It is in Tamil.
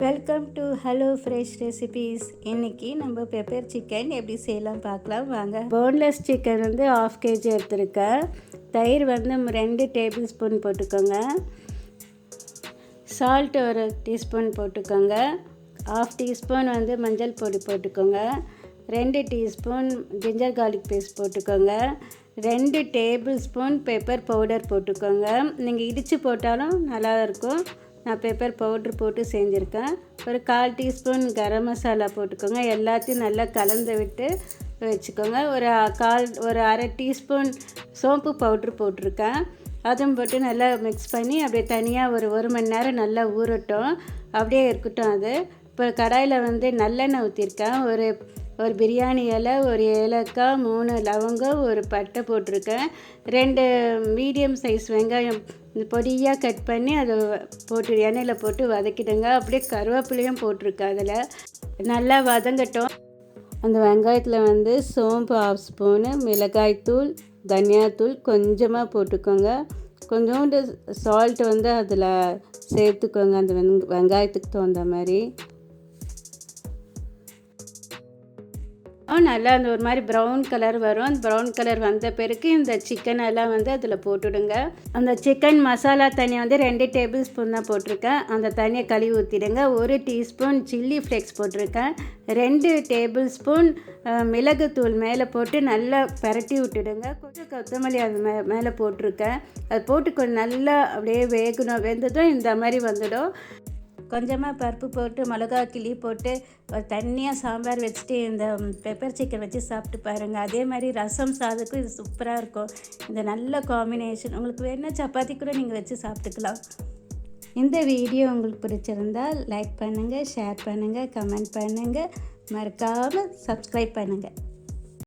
Welcome to hello fresh recipes. இன்றைக்கி நம்ம பெப்பர் சிக்கன் எப்படி செய்யலாம் பார்க்கலாம் வாங்க. போன்லெஸ் சிக்கன் வந்து 1/2 kg எடுத்துருக்கேன். தயிர் வந்து 2 டேபிள் ஸ்பூன் போட்டுக்கோங்க. சால்ட் 1 டீஸ்பூன் போட்டுக்கோங்க. 1/2 டீஸ்பூன் வந்து மஞ்சள் பொடி போட்டுக்கோங்க. 2 டீஸ்பூன் ஜிஞ்சர் கார்லிக் பேஸ்ட் போட்டுக்கோங்க. 2 டேபிள் ஸ்பூன் பெப்பர் பவுடர் போட்டுக்கோங்க. நீங்கள் இடித்து போட்டாலும் நல்லாயிருக்கும். நான் பெப்பர் பவுட்ரு போட்டு செஞ்சுருக்கேன். ஒரு 1/4 டீஸ்பூன் கரம் மசாலா போட்டுக்கோங்க. எல்லாத்தையும் நல்லா கலந்து விட்டு வச்சுக்கோங்க. ஒரு அரை டீஸ்பூன் சோம்பு பவுட்ரு போட்டிருக்கேன். அதுவும் போட்டு நல்லா மிக்ஸ் பண்ணி அப்படியே தனியாக ஒரு மணி நேரம் நல்லா ஊறட்டும். அப்படியே இருக்கட்டும். அது இப்போ கடாயில் வந்து நல்லெண்ணெய் ஊற்றிருக்கேன். ஒரு பிரியாணி இலை, ஒரு ஏலக்காய், 3 லவங்கம், ஒரு பட்டை போட்டிருக்கேன். 2 மீடியம் சைஸ் வெங்காயம் பொடியாக கட் பண்ணி அதை போட்டு எண்ணெயில் போட்டு வதக்கிடுங்க. அப்படியே கருவேப்பிலையும் போட்டிருக்கேன். அதில் நல்லா வதங்கட்டும். அந்த வெங்காயத்தில் வந்து சோம்பு 1/2 ஸ்பூனு, மிளகாய்த்தூள், தனியாத்தூள் கொஞ்சமாக போட்டுக்கோங்க. கொஞ்சோண்டு சால்ட் வந்து அதில் சேர்த்துக்கோங்க, அந்த வெங்காயத்துக்கு தகுந்த மாதிரி. நல்லா அந்த ஒரு மாதிரி ப்ரௌன் கலர் வரும். அந்த ப்ரௌன் கலர் வந்த பிறகு இந்த சிக்கன் எல்லாம் வந்து அதில் போட்டுடுங்க. அந்த சிக்கன் மசாலா தனியாக வந்து 2 டேபிள் ஸ்பூன் தான் போட்டிருக்கேன். அந்த தனியை கழுவி ஊற்றிடுங்க. 1 டீஸ்பூன் சில்லி ஃப்ளேக்ஸ் போட்டிருக்கேன். 2 டேபிள் ஸ்பூன் மிளகுத்தூள் மேலே போட்டு நல்லா பரட்டி விட்டுடுங்க. கொஞ்சம் கொத்தமல்லி அது மேலே போட்டிருக்கேன். அது போட்டு கொஞ்சம் நல்லா அப்படியே வேகணும். வெந்ததும் இந்த மாதிரி வந்துடும். கொஞ்சமாக பருப்பு போட்டு மிளகா கிள்ளி போட்டு ஒரு தண்ணியாக சாம்பார் வச்சுட்டு இந்த பெப்பர் சிக்கன் வச்சு சாப்பிட்டு பாருங்கள். அதே மாதிரி ரசம் சாதத்துக்கும் இது சூப்பராக இருக்கும். இந்த நல்ல காம்பினேஷன். உங்களுக்கு வேணுன்னா சப்பாத்தி கூட நீங்கள் வச்சு சாப்பிட்டுக்கலாம். இந்த வீடியோ உங்களுக்கு பிடிச்சிருந்தால் லைக் பண்ணுங்கள், ஷேர் பண்ணுங்கள், கமெண்ட் பண்ணுங்கள், மறக்காமல் சப்ஸ்கிரைப் பண்ணுங்கள்.